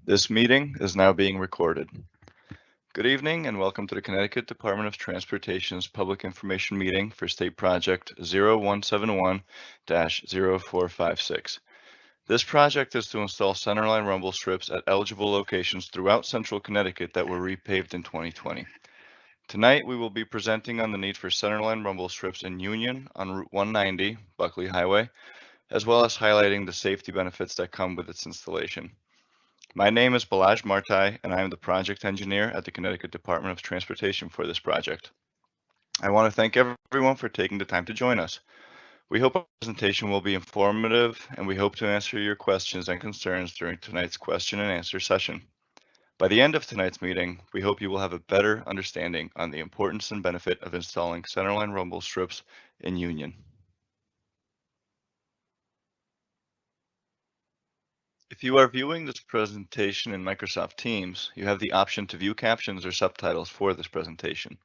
This meeting is now being recorded. Good evening and welcome to the Connecticut Department of Transportation's Public Information Meeting for State Project 0171-0456. This project is to install Centerline rumble strips at eligible locations throughout central Connecticut that were repaved in 2020. Tonight we will be presenting on the need for Centerline rumble strips in Union on Route 190, Buckley Highway, as well as highlighting the safety benefits that come with its installation. My name is Balazs Martai, and I am the project engineer at the Connecticut Department of Transportation for this project. I want to thank everyone for taking the time to join us. We hope our presentation will be informative, and we hope to answer your questions and concerns during tonight's question and answer session. By the end of tonight's meeting, we hope you will have a better understanding on the importance and benefit of installing Centerline rumble strips in Union. If you are viewing this presentation in Microsoft Teams, you have the option to view captions or subtitles for this presentation.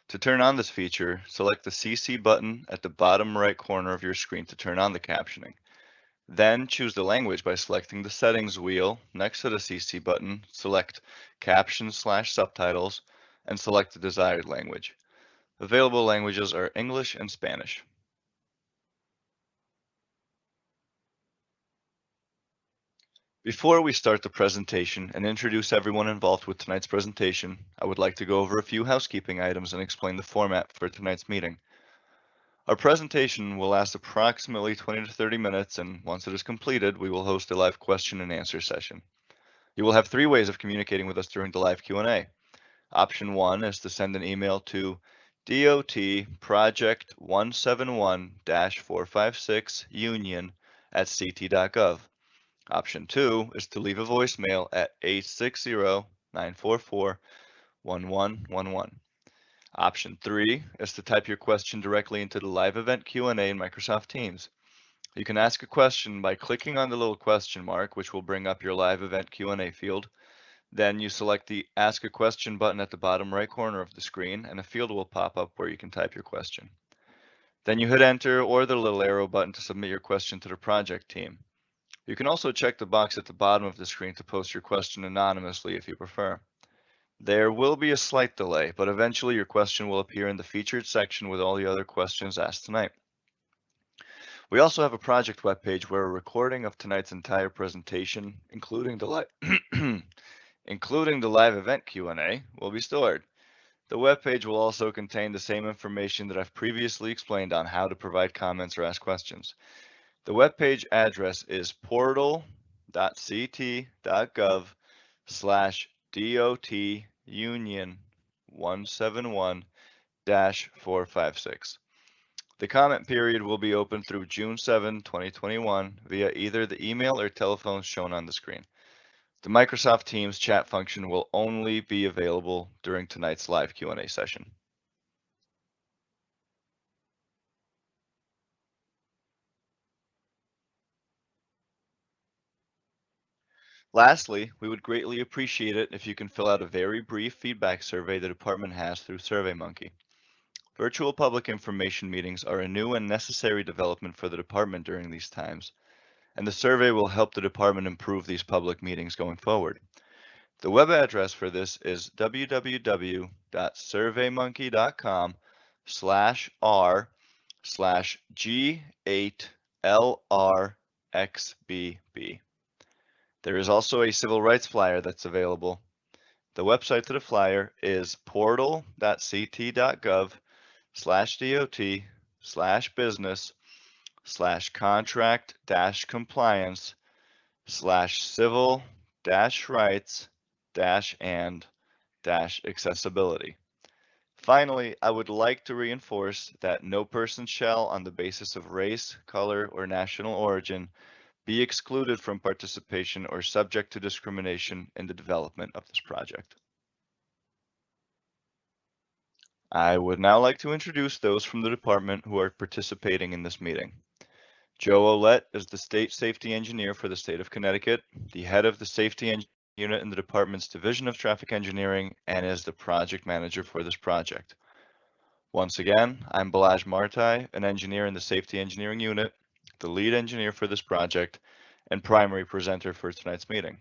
To turn on this feature, select the CC button at the bottom right corner of your screen to turn on the captioning. Then choose the language by selecting the settings wheel next to the CC button, select Captions/Subtitles, and select the desired language. Available languages are English and Spanish. Before we start the presentation and introduce everyone involved with tonight's presentation, I would like to go over a few housekeeping items and explain the format for tonight's meeting. Our presentation will last approximately 20 to 30 minutes, and once it is completed, we will host a live question and answer session. You will have three ways of communicating with us during the live Q&A. Option 1 is to send an email to dotproject171-456union@ct.gov. Option 2 is to leave a voicemail at 860-944-1111. Option 3 is to type your question directly into the live event Q&A in Microsoft Teams. You can ask a question by clicking on the little question mark, which will bring up your live event Q&A field. Then you select the Ask a Question button at the bottom right corner of the screen, and a field will pop up where you can type your question. Then you hit Enter or the little arrow button to submit your question to the project team. You can also check the box at the bottom of the screen to post your question anonymously if you prefer. There will be a slight delay, but eventually your question will appear in the featured section with all the other questions asked tonight. We also have a project webpage where a recording of tonight's entire presentation, including the live event Q&A, will be stored. The webpage will also contain the same information that I've previously explained on how to provide comments or ask questions. The webpage address is portal.ct.gov/DOT-Union171-456. The comment period will be open through June 7, 2021 via either the email or telephone shown on the screen. The Microsoft Teams chat function will only be available during tonight's live Q&A session. Lastly, we would greatly appreciate it if you can fill out a very brief feedback survey the department has through SurveyMonkey. Virtual public information meetings are a new and necessary development for the department during these times, and the survey will help the department improve these public meetings going forward. The web address for this is www.surveymonkey.com/r/G8LRXBB. There is also a civil rights flyer that's available. The website to the flyer is portal.ct.gov/DOT/business/contract-compliance/civil-rights-and-accessibility. Finally, I would like to reinforce that no person shall, on the basis of race, color, or national origin, be excluded from participation or subject to discrimination in the development of this project. I would now like to introduce those from the department who are participating in this meeting. Joe Olette is the State Safety Engineer for the state of Connecticut, the head of the Safety Unit in the department's Division of Traffic Engineering, and is the project manager for this project. Once again, I'm Balazs Martai, an engineer in the Safety Engineering Unit, the lead engineer for this project, and primary presenter for tonight's meeting.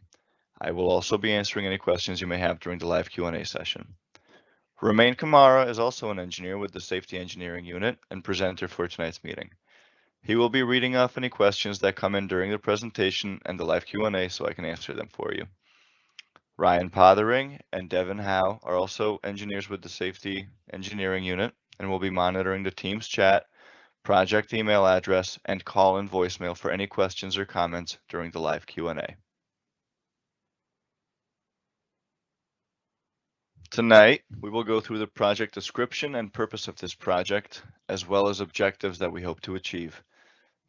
I will also be answering any questions you may have during the live Q&A session. Romain Kamara is also an engineer with the Safety Engineering Unit and presenter for tonight's meeting. He will be reading off any questions that come in during the presentation and the live Q&A so I can answer them for you. Ryan Pothering and Devin Howe are also engineers with the Safety Engineering Unit and will be monitoring the Teams chat, project email address, and call-in voicemail for any questions or comments during the live Q&A. Tonight, we will go through the project description and purpose of this project, as well as objectives that we hope to achieve.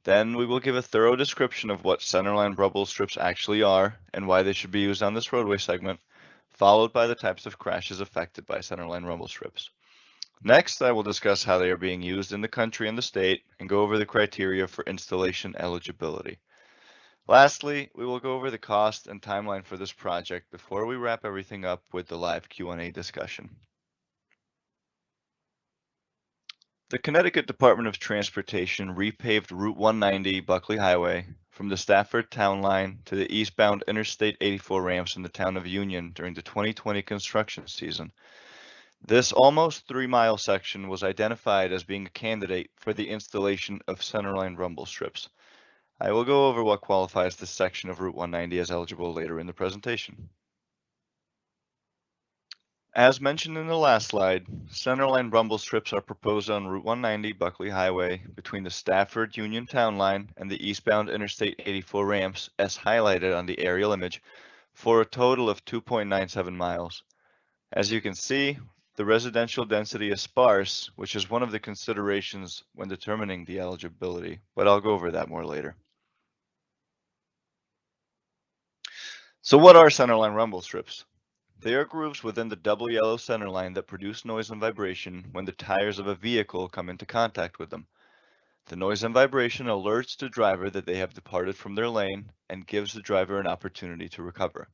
Then we will give a thorough description of what centerline rubble strips actually are and why they should be used on this roadway segment, followed by the types of crashes affected by centerline rubble strips. Next, I will discuss how they are being used in the country and the state and go over the criteria for installation eligibility. Lastly, we will go over the cost and timeline for this project before we wrap everything up with the live Q&A discussion. The Connecticut Department of Transportation repaved Route 190 Buckley Highway from the Stafford Town Line to the eastbound Interstate 84 ramps in the town of Union during the 2020 construction season. This almost 3-mile section was identified as being a candidate for the installation of centerline rumble strips. I will go over what qualifies this section of Route 190 as eligible later in the presentation. As mentioned in the last slide, centerline rumble strips are proposed on Route 190 Buckley Highway between the Stafford Union Town Line and the eastbound Interstate 84 ramps as highlighted on the aerial image for a total of 2.97 miles. As you can see, the residential density is sparse, which is one of the considerations when determining the eligibility, but I'll go over that more later. So what are centerline rumble strips? They are grooves within the double yellow center line that produce noise and vibration when the tires of a vehicle come into contact with them. The noise and vibration alerts the driver that they have departed from their lane and gives the driver an opportunity to recover.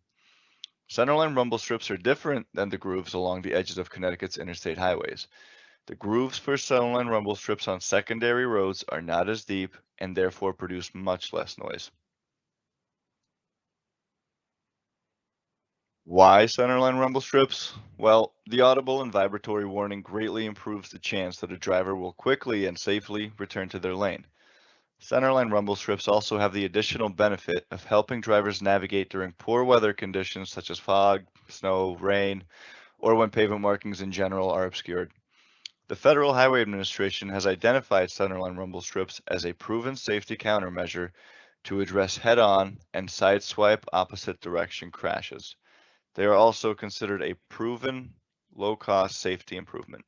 Centerline rumble strips are different than the grooves along the edges of Connecticut's interstate highways. The grooves for centerline rumble strips on secondary roads are not as deep and therefore produce much less noise. Why centerline rumble strips? Well, the audible and vibratory warning greatly improves the chance that a driver will quickly and safely return to their lane. Centerline rumble strips also have the additional benefit of helping drivers navigate during poor weather conditions such as fog, snow, rain, or when pavement markings in general are obscured. The Federal Highway Administration has identified centerline rumble strips as a proven safety countermeasure to address head-on and sideswipe opposite direction crashes. They are also considered a proven low-cost safety improvement.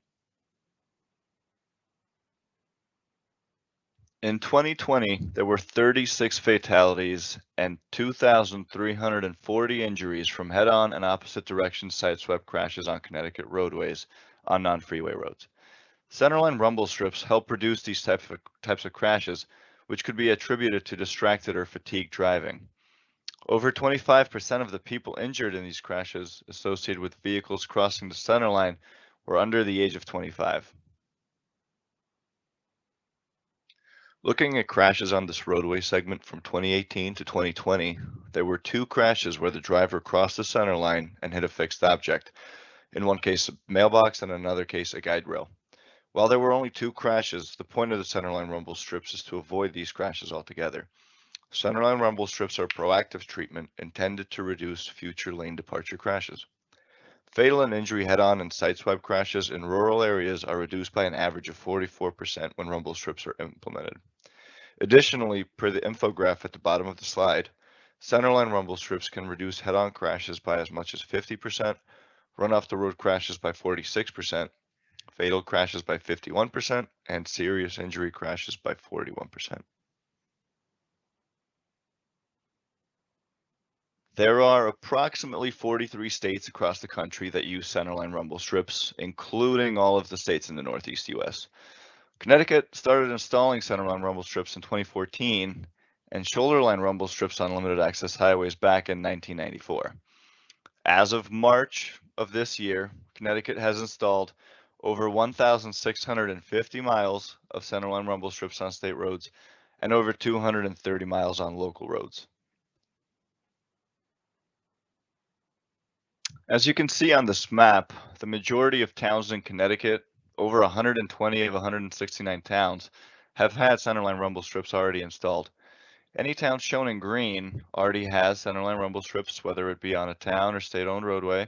In 2020, there were 36 fatalities and 2,340 injuries from head-on and opposite direction sideswipe crashes on Connecticut roadways on non-freeway roads. Centerline rumble strips help reduce these types of crashes, which could be attributed to distracted or fatigued driving. Over 25% of the people injured in these crashes associated with vehicles crossing the center line were under the age of 25. Looking at crashes on this roadway segment from 2018 to 2020, there were 2 crashes where the driver crossed the center line and hit a fixed object. In one case, a mailbox, and in another case, a guide rail. While there were only 2 crashes, the point of the centerline rumble strips is to avoid these crashes altogether. Centerline rumble strips are proactive treatment intended to reduce future lane departure crashes. Fatal and injury head-on and sideswipe crashes in rural areas are reduced by an average of 44% when rumble strips are implemented. Additionally, per the infograph at the bottom of the slide, centerline rumble strips can reduce head-on crashes by as much as 50%, run-off-the-road crashes by 46%, fatal crashes by 51%, and serious injury crashes by 41%. There are approximately 43 states across the country that use centerline rumble strips, including all of the states in the Northeast US. Connecticut started installing centerline rumble strips in 2014 and shoulder line rumble strips on limited access highways back in 1994. As of March of this year, Connecticut has installed over 1,650 miles of centerline rumble strips on state roads and over 230 miles on local roads. As you can see on this map, the majority of towns in Connecticut, over 120 of 169 towns, have had centerline rumble strips already installed. Any town shown in green already has centerline rumble strips, whether it be on a town or state-owned roadway.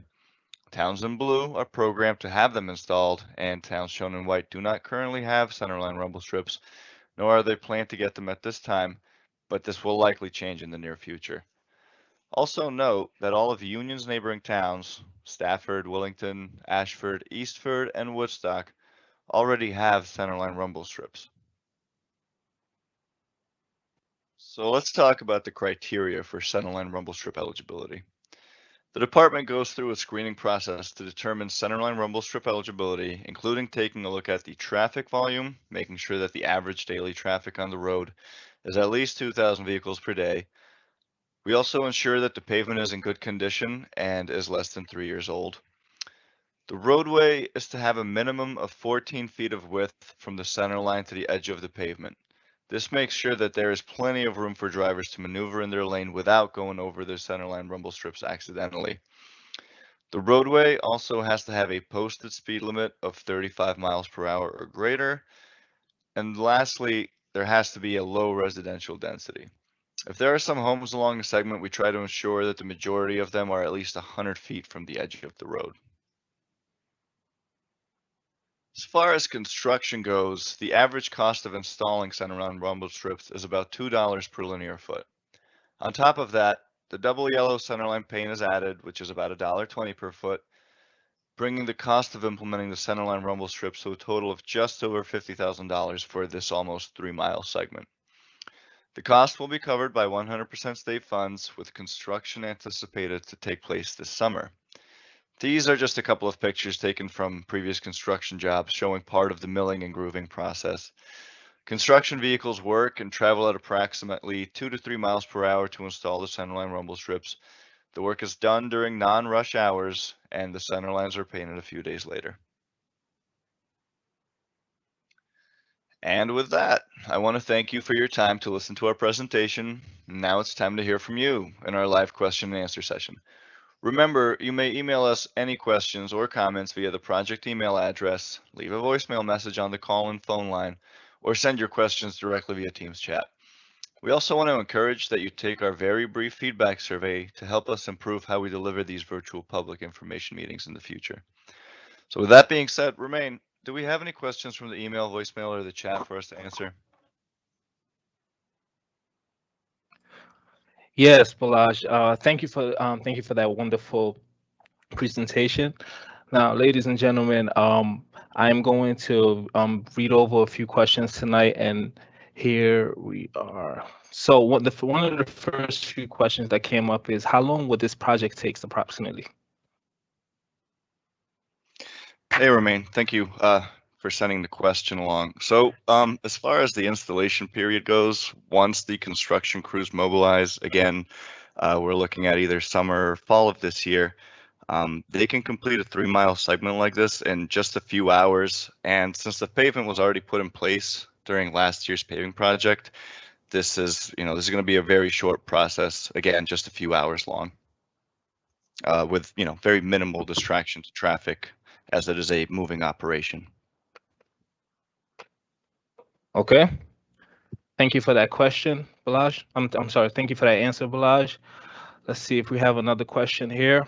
Towns in blue are programmed to have them installed, and towns shown in white do not currently have centerline rumble strips, nor are they planned to get them at this time, but this will likely change in the near future. Also note that all of Union's neighboring towns, Stafford, Willington, Ashford, Eastford, and Woodstock, already have centerline rumble strips. So let's talk about the criteria for centerline rumble strip eligibility. The department goes through a screening process to determine centerline rumble strip eligibility, including taking a look at the traffic volume, making sure that the average daily traffic on the road is at least 2,000 vehicles per day. We also ensure that the pavement is in good condition and is less than 3 years old. The roadway is to have a minimum of 14 feet of width from the center line to the edge of the pavement. This makes sure that there is plenty of room for drivers to maneuver in their lane without going over the centerline rumble strips accidentally. The roadway also has to have a posted speed limit of 35 miles per hour or greater. And lastly, there has to be a low residential density. If there are some homes along the segment, we try to ensure that the majority of them are at least 100 feet from the edge of the road. As far as construction goes, the average cost of installing centerline rumble strips is about $2 per linear foot. On top of that, the double yellow centerline paint is added, which is about $1.20 per foot, bringing the cost of implementing the centerline rumble strips to a total of just over $50,000 for this almost 3-mile segment. The cost will be covered by 100% state funds, with construction anticipated to take place this summer. These are just a couple of pictures taken from previous construction jobs showing part of the milling and grooving process. Construction vehicles work and travel at approximately 2 to 3 miles per hour to install the centerline rumble strips. The work is done during non-rush hours, and the center lines are painted a few days later. And with that, I want to thank you for your time to listen to our presentation. Now it's time to hear from you in our live question and answer session. Remember, you may email us any questions or comments via the project email address, leave a voicemail message on the call-in phone line, or send your questions directly via Teams chat. We also want to encourage that you take our very brief feedback survey to help us improve how we deliver these virtual public information meetings in the future. So with that being said, Romain, do we have any questions from the email, voicemail, or the chat for us to answer? Yes, Balaj. Thank you for that wonderful presentation. Now, ladies and gentlemen, I'm going to read over a few questions tonight, and here we are. So, one of the first few questions that came up is, how long would this project take approximately? Hey, Romain, thank you for sending the question along. So as far as the installation period goes, once the construction crews mobilize, again, we're looking at either summer or fall of this year. They can complete a 3-mile segment like this in just a few hours. And since the pavement was already put in place during last year's paving project, this is going to be a very short process. Again, just a few hours long, with very minimal distraction to traffic, as it is a moving operation. Okay. Thank you for that question, Balaj. I'm sorry. Thank you for that answer, Balaj. Let's see if we have another question here.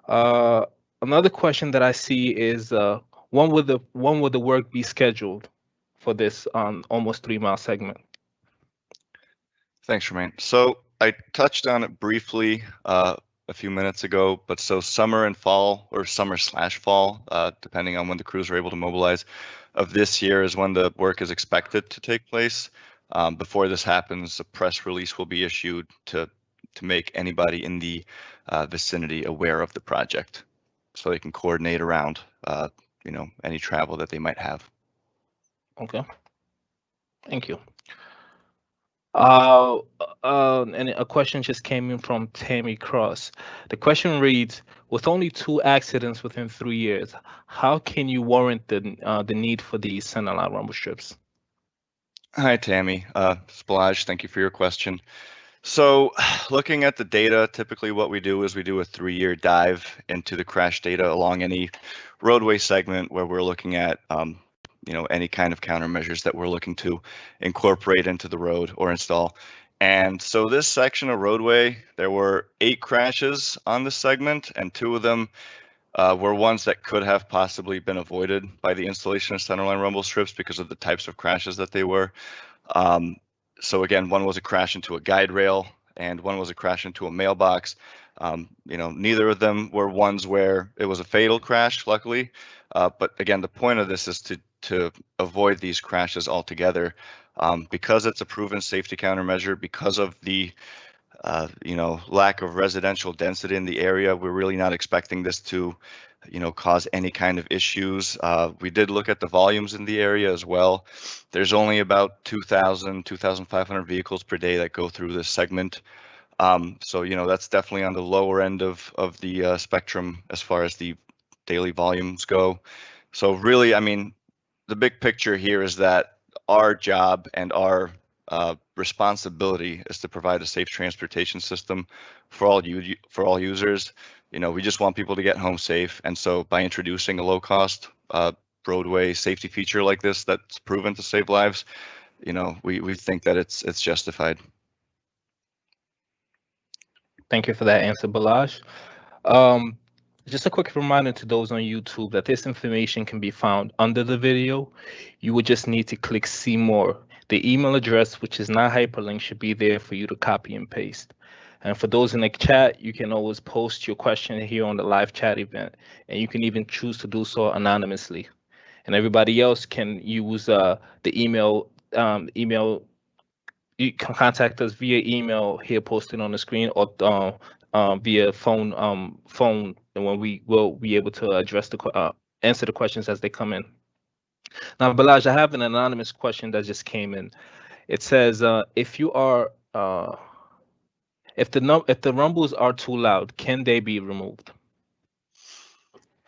Another question that I see is, when would the work be scheduled for this almost 3-mile segment? Thanks, Romain. So I touched on it briefly a few minutes ago, but so summer and fall, or summer/fall, depending on when the crews are able to mobilize, of this year is when the work is expected to take place. Before this happens, a press release will be issued to make anybody in the vicinity aware of the project, so they can coordinate around any travel that they might have. Okay. Thank you. And a question just came in from Tammy Cross. The question reads, with only 2 accidents within 3 years, how can you warrant the need for these centerline rumble strips? Hi, Tammy. Splaj, thank you for your question. So looking at the data, typically what we do is we do a 3-year dive into the crash data along any roadway segment where we're looking at any kind of countermeasures that we're looking to incorporate into the road or install. And so this section of roadway, there were 8 crashes on this segment, and 2 of them were ones that could have possibly been avoided by the installation of centerline rumble strips because of the types of crashes that they were. Um, so again, one was a crash into a guide rail and one was a crash into a mailbox. Neither of them were ones where it was a fatal crash, luckily. But again, the point of this is to avoid these crashes altogether. Because it's a proven safety countermeasure, because of the lack of residential density in the area, we're really not expecting this to cause any kind of issues. We did look at the volumes in the area as well. There's only about 2,500 vehicles per day that go through this segment. So that's definitely on the lower end of the spectrum as far as the daily volumes go. So really, I mean, the big picture here is that our job and our responsibility is to provide a safe transportation system for all users. We just want people to get home safe, and so by introducing a low-cost roadway safety feature like this that's proven to save lives, we think that it's justified. Thank you for that answer, Balazs. Just a quick reminder to those on YouTube that this information can be found under the video. You would just need to click see more. The email address, which is not hyperlinked, should be there for you to copy and paste. And for those in the chat, you can always post your question here on the live chat event, and you can even choose to do so anonymously. And everybody else can use the email. You can contact us via email here posted on the screen, or via phone, and when we will be able to address answer the questions as they come in. Now, Balazs, I have an anonymous question that just came in. It says, if the rumbles are too loud, can they be removed?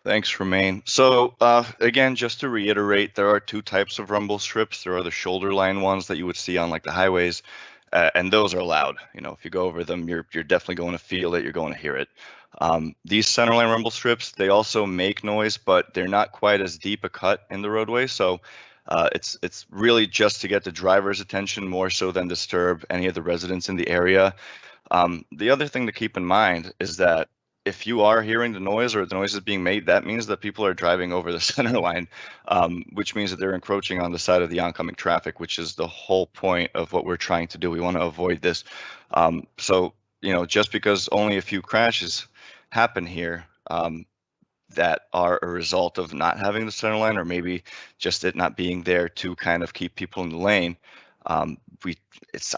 Thanks, Romain. So again, just to reiterate, there are 2 types of rumble strips. There are the shoulder line ones that you would see on like the highways, and those are loud. If you go over them, you're definitely going to feel it. You're going to hear it. These centerline rumble strips, they also make noise, but they're not quite as deep a cut in the roadway. So it's really just to get the driver's attention more so than disturb any of the residents in the area. The other thing to keep in mind is that if you are hearing the noise or the noise is being made, that means that people are driving over the center line, which means that they're encroaching on the side of the oncoming traffic, which is the whole point of what we're trying to do. We want to avoid this. So, just because only a few crashes happen here that are a result of not having the center line, or maybe just it not being there to kind of keep people in the lane, I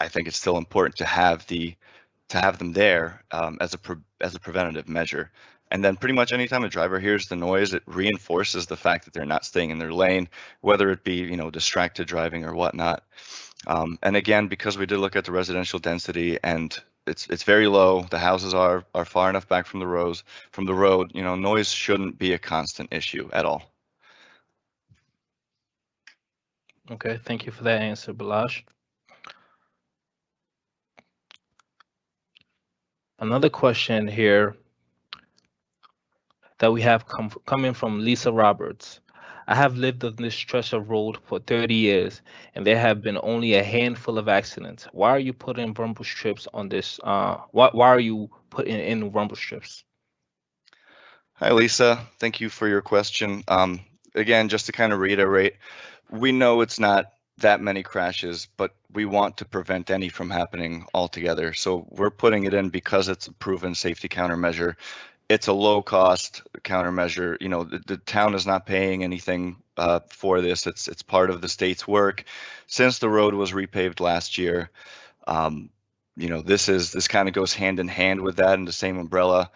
think it's still important to have them there as a preventative measure. And then pretty much anytime a driver hears the noise, it reinforces the fact that they're not staying in their lane, whether it be distracted driving or whatnot. And again, because we did look at the residential density and it's very low, the houses are far enough back from the road, noise shouldn't be a constant issue at all. Okay, thank you for that answer, Balazs. Another question here that we have coming from Lisa Roberts. I have lived on this stretch of road for 30 years, and there have been only a handful of accidents. Why are you putting rumble strips on this? Why are you putting in rumble strips? Hi, Lisa. Thank you for your question. Again, just to kind of reiterate, we know it's not that many crashes, but we want to prevent any from happening altogether. So we're putting it in because it's a proven safety countermeasure. It's a low-cost countermeasure. The town is not paying anything for this. It's part of the state's work. Since the road was repaved last year, this kind of goes hand in hand with that in the same umbrella.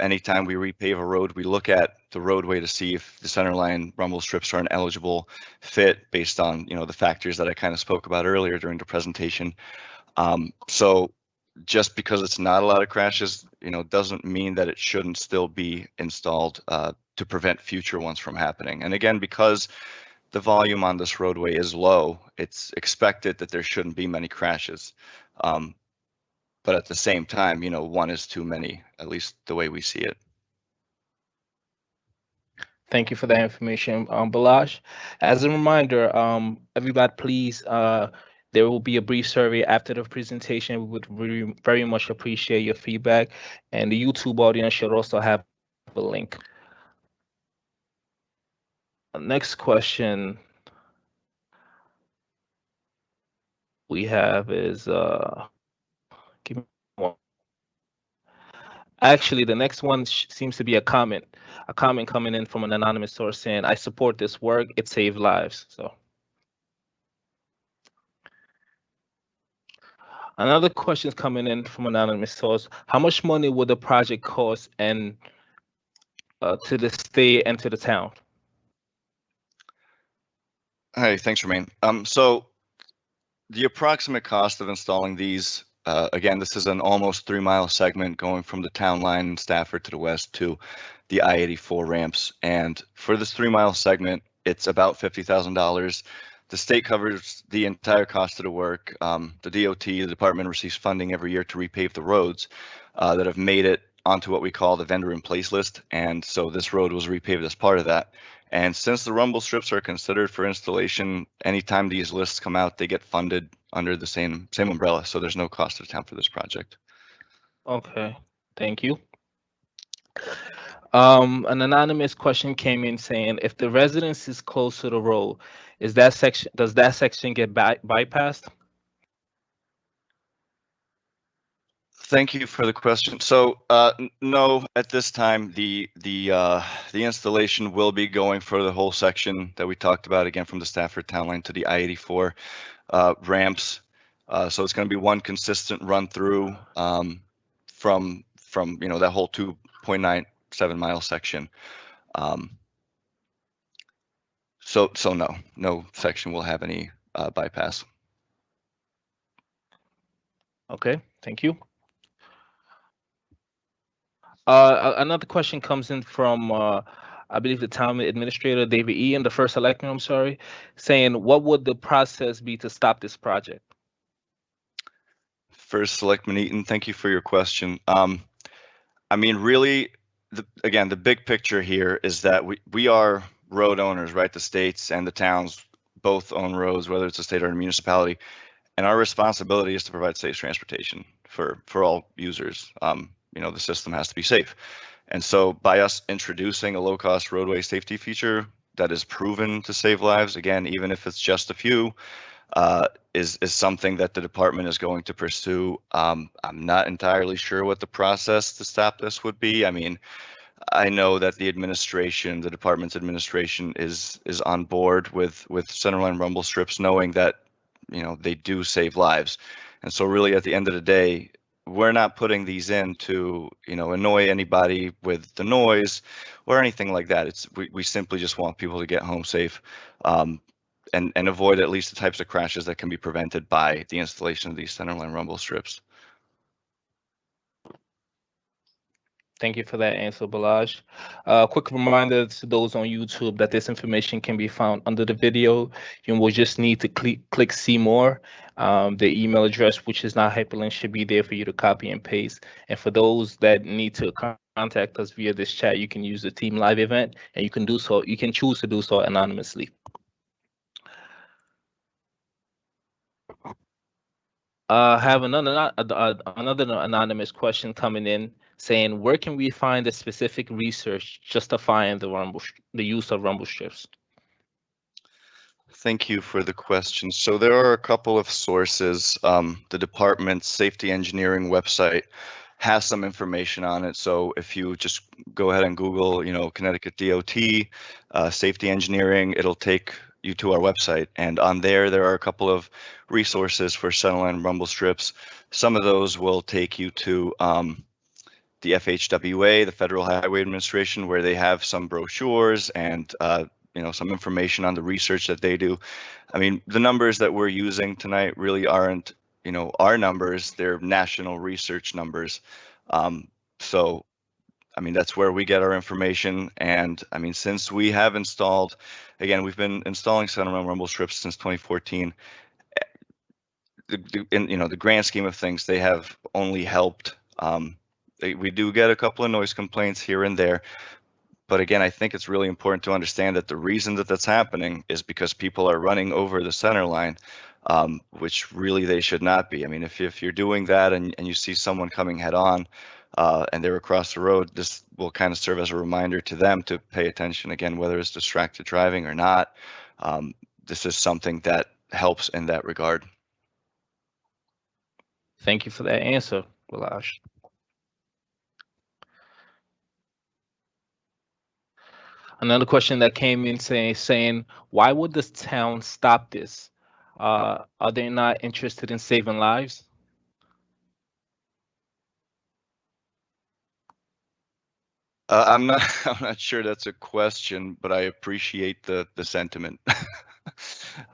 Anytime we repave a road, we look at the roadway to see if the centerline rumble strips are an eligible fit based on the factors that I kind of spoke about earlier during the presentation. So just because it's not a lot of crashes, doesn't mean that it shouldn't still be installed to prevent future ones from happening. And again, because the volume on this roadway is low, it's expected that there shouldn't be many crashes. but at the same time, one is too many, at least the way we see it. Thank you for that information, Balazs. As a reminder, everybody, please, there will be a brief survey after the presentation. We would really, very much appreciate your feedback, and the YouTube audience should also have a link. Next question we have is, give me one. Actually, the next one seems to be a comment coming in from an anonymous source saying, "I support this work. It saved lives." So. Another question is coming in from an anonymous source. How much money would the project cost and to the state and to the town? Hey, thanks, Romain. So the approximate cost of installing these, again, this is an almost 3-mile segment going from the town line in Stafford to the west to the I-84 ramps. And for this 3-mile segment, it's about $50,000. The state covers the entire cost of the work. The DOT, the department, receives funding every year to repave the roads that have made it onto what we call the vendor in place list. And so this road was repaved as part of that. And since the rumble strips are considered for installation, anytime these lists come out, they get funded under the same umbrella. So there's no cost to the town for this project. Okay, thank you. An anonymous question came in saying, if the residence is close to the road, does that section get bypassed? Thank you for the question. So no, at this time, the installation will be going for the whole section that we talked about, again, from the Stafford town line to the I-84 ramps. So it's going to be one consistent run through from that whole 2.97 mile section. So no section will have any bypass. Okay, thank you. Another question comes in from, I believe, the town administrator, David Ian, the first selectman, I'm sorry, saying, what would the process be to stop this project? First Selectman Eaton, thank you for your question. I mean, really, again, the big picture here is that we are road owners, right? The states and the towns both own roads, whether it's a state or a municipality. And our responsibility is to provide safe transportation for all users. The system has to be safe. And so by us introducing a low-cost roadway safety feature that is proven to save lives, again, even if it's just a few, is something that the department is going to pursue. I'm not entirely sure what the process to stop this would be. I mean, I know that the department's administration is on board with Centerline rumble strips, knowing that they do save lives. And so really at the end of the day, we're not putting these in to annoy anybody with the noise or anything like that. We simply just want people to get home safe and avoid at least the types of crashes that can be prevented by the installation of these Centerline rumble strips. Thank you for that answer, Balazs. Quick reminder to those on YouTube that this information can be found under the video. You will just need to click see more. The email address, which is not hyperlinked, should be there for you to copy and paste. And for those that need to contact us via this chat, you can use the Team Live event, and you can do so. You can choose to do so anonymously. Have another anonymous question coming in saying, where can we find the specific research justifying the use of rumble strips? Thank you for the question. So there are a couple of sources. The department's safety engineering website has some information on it. So if you just go ahead and Google, Connecticut DOT, safety engineering, it'll take you to our website. And on there are a couple of resources for Centerline rumble strips. Some of those will take you to the FHWA, the Federal Highway Administration, where they have some brochures and some information on the research that they do. I mean, the numbers that we're using tonight really aren't our numbers, they're national research numbers. So I mean, that's where we get our information. And I mean, since we have installed, again, we've been installing Centerline rumble strips since 2014. in the grand scheme of things, they have only helped. We do get a couple of noise complaints here and there, but again, I think it's really important to understand that the reason that that's happening is because people are running over the center line, which really they should not be. I mean, if you're doing that and you see someone coming head on and they're across the road, this will kind of serve as a reminder to them to pay attention again, whether it's distracted driving or not. This is something that helps in that regard. Thank you for that answer, Balazs. Another question that came in saying, why would this town stop this? Are they not interested in saving lives? I'm not I'm not sure that's a question, but I appreciate the sentiment.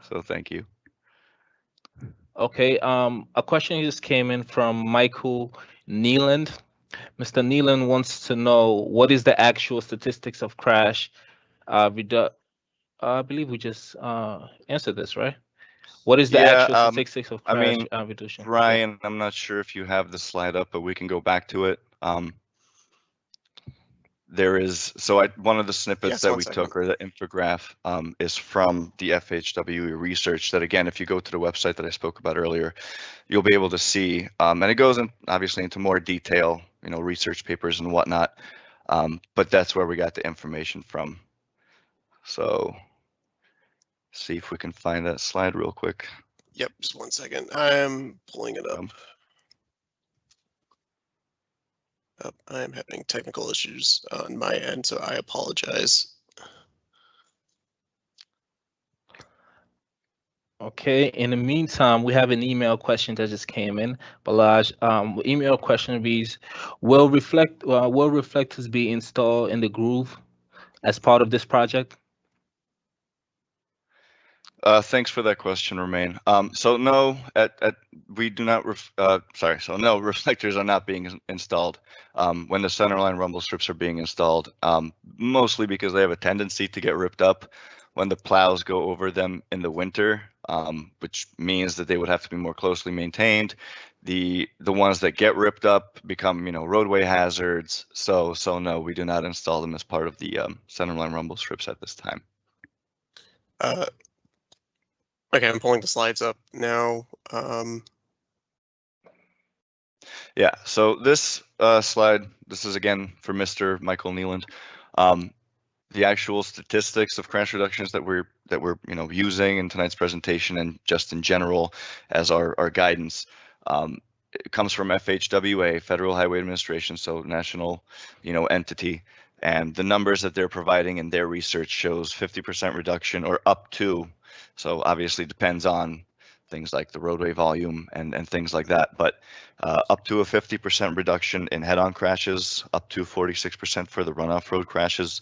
So thank you. Okay, a question just came in from Michael Nealand. Mr. Nealand wants to know what is the actual statistics of crash I believe we just answered this, right? What is the actual statistics of I crash mean, reduction? Brian, I'm not sure if you have the slide up, but we can go back to it. There is, one of the snippets that we took, or the infograph, is from the FHWE research that, again, if you go to the website that I spoke about earlier, you'll be able to see, and it goes in obviously into more detail, research papers and whatnot, but that's where we got the information from. So see if we can find that slide real quick. Yep, just 1 second. I'm pulling it up. I'm having technical issues on my end, so I apologize. Okay, in the meantime, we have an email question that just came in. Balazs, email question reads, will reflectors be installed in the groove as part of this project? Thanks for that question, Romain. So no, we do not. So no, reflectors are not being installed when the centerline rumble strips are being installed. Mostly because they have a tendency to get ripped up when the plows go over them in the winter, which means that they would have to be more closely maintained. The ones that get ripped up become roadway hazards. So no, we do not install them as part of the centerline rumble strips at this time. Okay, I'm pulling the slides up now. Yeah, so this slide, this is again for Mr. Michael Nealand. The actual statistics of crash reductions that we're using in tonight's presentation and just in general as our guidance, it comes from FHWA, Federal Highway Administration, so national entity, and the numbers that they're providing in their research shows 50% reduction or up to. So obviously depends on things like the roadway volume and things like that, but up to a 50% reduction in head-on crashes, up to 46% for the runoff road crashes.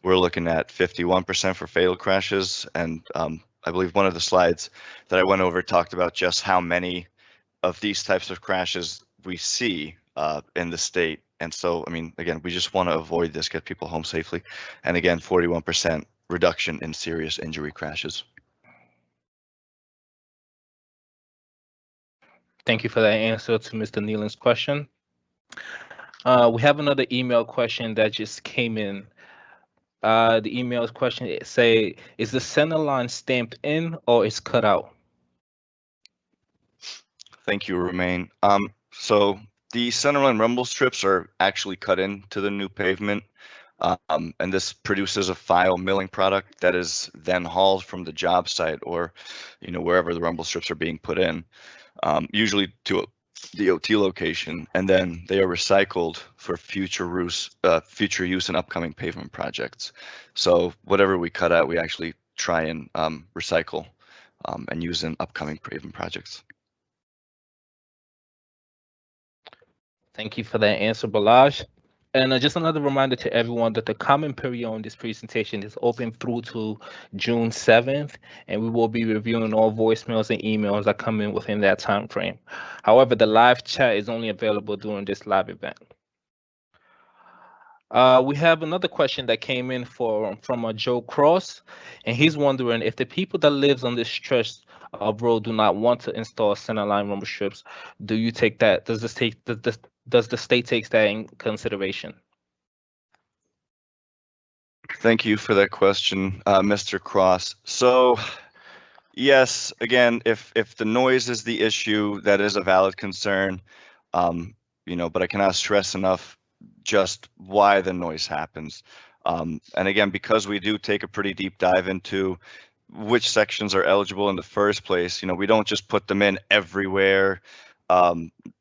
We're looking at 51% for fatal crashes, and I believe one of the slides that I went over talked about just how many of these types of crashes we see in the state. And so, I mean, again, we just want to avoid this, get people home safely. And again, 41% reduction in serious injury crashes. Thank you for that answer to Mr. Nealand's question. We have another email question that just came in. The email question say, is the center line stamped in or is cut out? Thank you, Romain. So the centerline rumble strips are actually cut into the new pavement, and this produces a file milling product that is then hauled from the job site or wherever the rumble strips are being put in, usually to a DOT location, and then they are recycled for future use in upcoming pavement projects. So whatever we cut out, we actually try and recycle and use in upcoming pavement projects. Thank you for that answer, Balazs. And just another reminder to everyone that the comment period on this presentation is open through to June 7th, and we will be reviewing all voicemails and emails that come in within that time frame. However, the live chat is only available during this live event. We have another question that came in from Joe Cross, and he's wondering if the people that lives on this stretch of road do not want to install centerline rumble strips, do you take that? Does the state take that in consideration? Thank you for that question, Mr. Cross. So, yes, again, if the noise is the issue, that is a valid concern. But I cannot stress enough just why the noise happens. And again, because we do take a pretty deep dive into which sections are eligible in the first place, we don't just put them in everywhere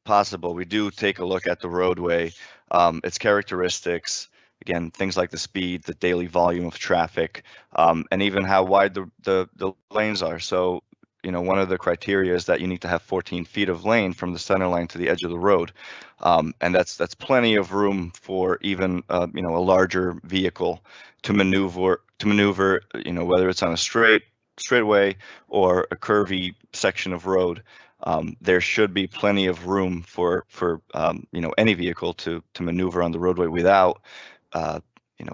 possible. We do take a look at the roadway, its characteristics, again, things like the speed, the daily volume of traffic, and even how wide the lanes are. So, one of the criteria is that you need to have 14 feet of lane from the center line to the edge of the road. And that's plenty of room for even, a larger vehicle to maneuver, whether it's on a straightaway or a curvy section of road. There should be plenty of room for any vehicle to maneuver on the roadway without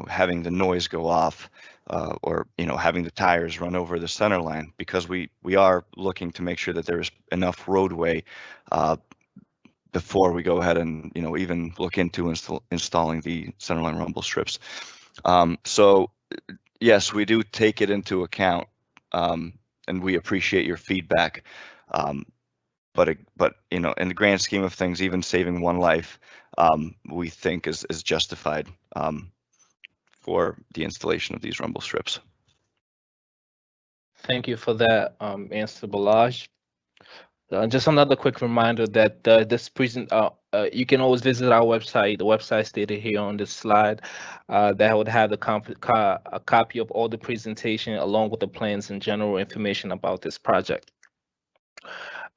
having the noise go off, or having the tires run over the center line, because we are looking to make sure that there's enough roadway before we go ahead and even look into installing the centerline rumble strips. So yes, we do take it into account, and we appreciate your feedback. But in the grand scheme of things, even saving one life, we think is justified for the installation of these rumble strips. Thank you for that answer, Balaj. Just another quick reminder that you can always visit our website. The website stated here on this slide that would have a copy of all the presentation along with the plans and general information about this project.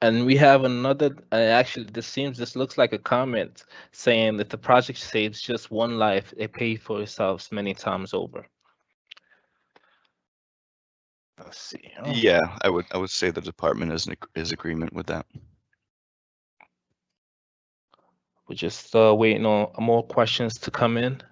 And we have another, actually, this looks like a comment saying that the project saves just one life, it pays for itself many times over. Let's see. Oh. Yeah, I would say the department is agreement with that. We're just waiting on more questions to come in.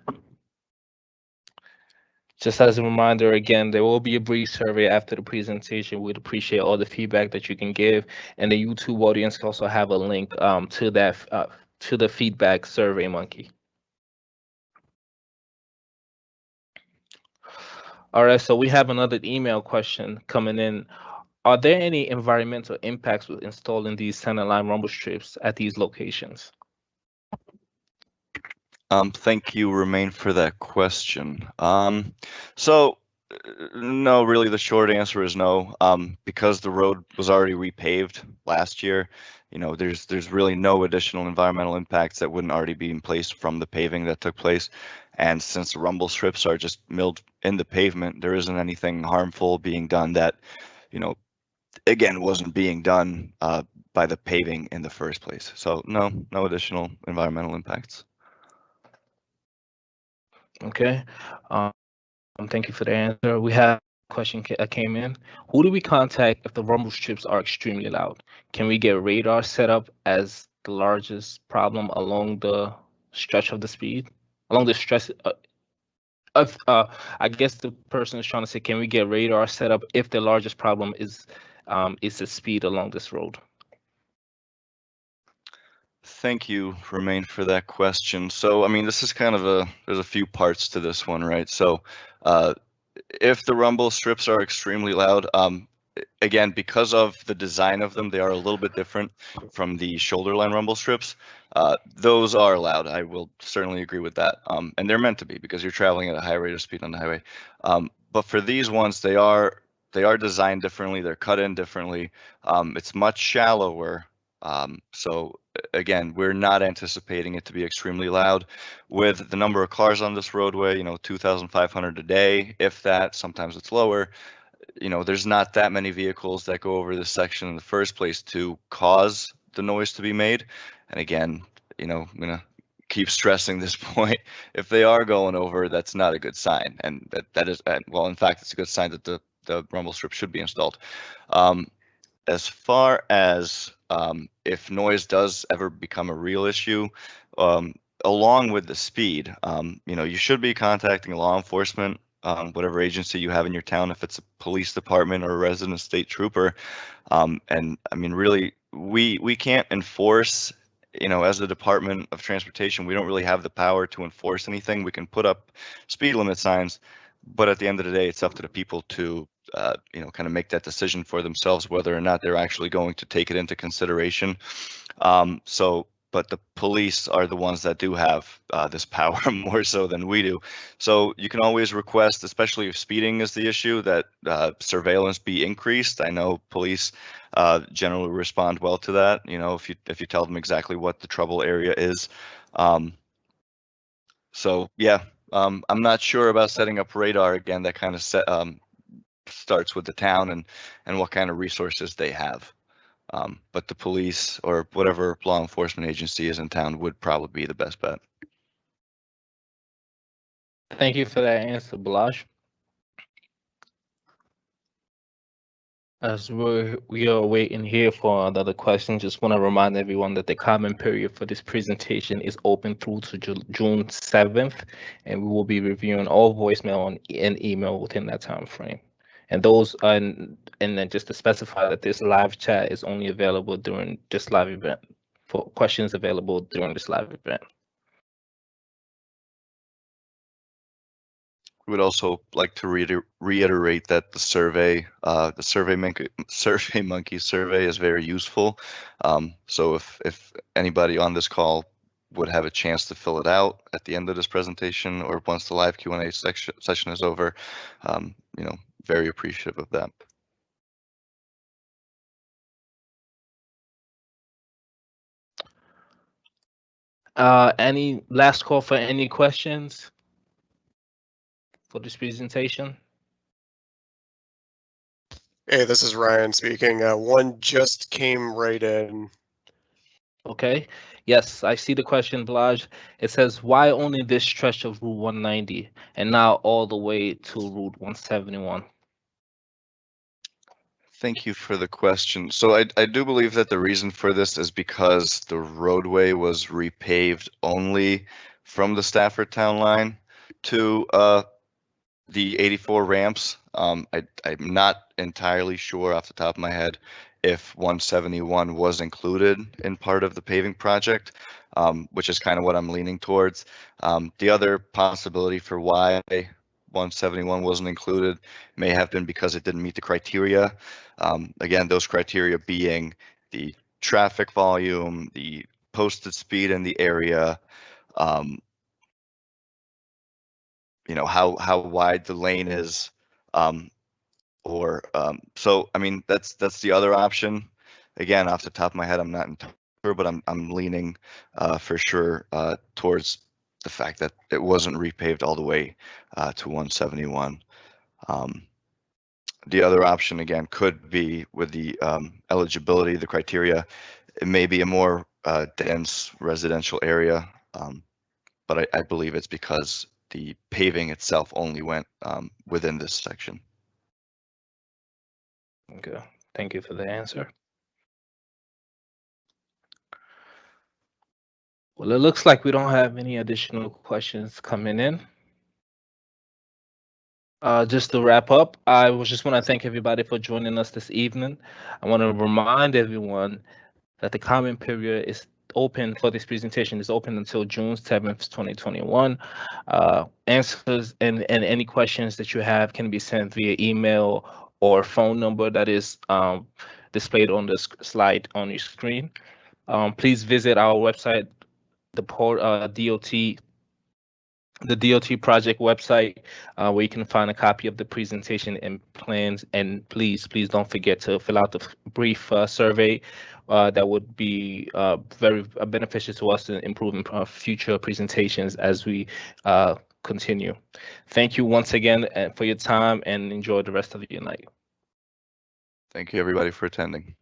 Just as a reminder, again, there will be a brief survey after the presentation. We'd appreciate all the feedback that you can give, and the YouTube audience can also have a link to that to the feedback survey monkey. All right, so we have another email question coming in. Are there any environmental impacts with installing these centerline rumble strips at these locations? Thank you, Romain, for that question. So no, really the short answer is no. Because the road was already repaved last year, there's really no additional environmental impacts that wouldn't already be in place from the paving that took place. And since the rumble strips are just milled in the pavement, there isn't anything harmful being done that, again, wasn't being done by the paving in the first place. So no additional environmental impacts. Okay. Thank you for the answer. We have a question that came in. Who do we contact if the rumble strips are extremely loud? Can we get radar set up as the largest problem along the stretch of the speed? Along the stretch I guess the person is trying to say, can we get radar set up if the largest problem is the speed along this road? Thank you, Romain, for that question. So, I mean, this is kind of there's a few parts to this one, right? So, if the rumble strips are extremely loud, again, because of the design of them, they are a little bit different from the shoulder line rumble strips. Those are loud. I will certainly agree with that. And they're meant to be because you're traveling at a high rate of speed on the highway. But for these ones, they are designed differently. They're cut in differently. It's much shallower. So again, we're not anticipating it to be extremely loud. With the number of cars on this roadway, 2,500 a day, if that. Sometimes it's lower. There's not that many vehicles that go over this section in the first place to cause the noise to be made. And again, I'm gonna keep stressing this point. If they are going over, that's not a good sign, and that is, well, in fact, it's a good sign that the rumble strip should be installed. As far as if noise does ever become a real issue, along with the speed, you should be contacting law enforcement whatever agency you have in your town, if it's a police department or a resident state trooper. And I mean, really, we can't enforce, as a Department of Transportation, we don't really have the power to enforce anything. We can put up speed limit signs, but at the end of the day, it's up to the people to, kind of make that decision for themselves, whether or not they're actually going to take it into consideration. But the police are the ones that do have this power more so than we do. So you can always request, especially if speeding is the issue, that surveillance be increased. I know police generally respond well to that. If you tell them exactly what the trouble area is. So yeah, I'm not sure about setting up radar again. That kind of starts with the town and what kind of resources they have. But the police or whatever law enforcement agency is in town would probably be the best bet. Thank you for that answer, Balazs. As we are waiting here for another question, just want to remind everyone that the comment period for this presentation is open through to June 7th, and we will be reviewing all voicemail and email within that time frame. And then just to specify that this live chat is only available during this live event, for questions available during this live event. We would also like to reiterate that the Survey Monkey survey is very useful. So if anybody on this call would have a chance to fill it out at the end of this presentation or once the live Q&A session is over, very appreciative of that. Any last call for any questions for this presentation? Hey, this is Ryan speaking. One just came right in. Okay. Yes, I see the question, Balazs. It says, why only this stretch of Route 190 and not all the way to Route 171? Thank you for the question. So I do believe that the reason for this is because the roadway was repaved only from the Stafford Town line to the 84 ramps. I'm not entirely sure off the top of my head if 171 was included in part of the paving project, which is kind of what I'm leaning towards. The other possibility for why 171 wasn't included may have been because it didn't meet the criteria. Again, those criteria being the traffic volume, the posted speed in the area, how wide the lane is, so I mean that's the other option. Again, off the top of my head, I'm not entirely sure, but I'm leaning for sure towards the fact that it wasn't repaved all the way to 171. The other option again could be with the eligibility, the criteria. It may be a more dense residential area, but I believe it's because the paving itself only went within this section. Okay, thank you for the answer. Well, it looks like we don't have any additional questions coming in. Just to wrap up, I just want to thank everybody for joining us this evening. I want to remind everyone that the comment period is open for this presentation is open until June 7th, 2021. Answers and any questions that you have can be sent via email or phone number that is displayed on the slide on your screen. Please visit our website, the DOT project website, where you can find a copy of the presentation and plans. And please don't forget to fill out the brief survey that would be very beneficial to us in improving future presentations as we continue. Thank you once again for your time, and enjoy the rest of your night. Thank you everybody for attending.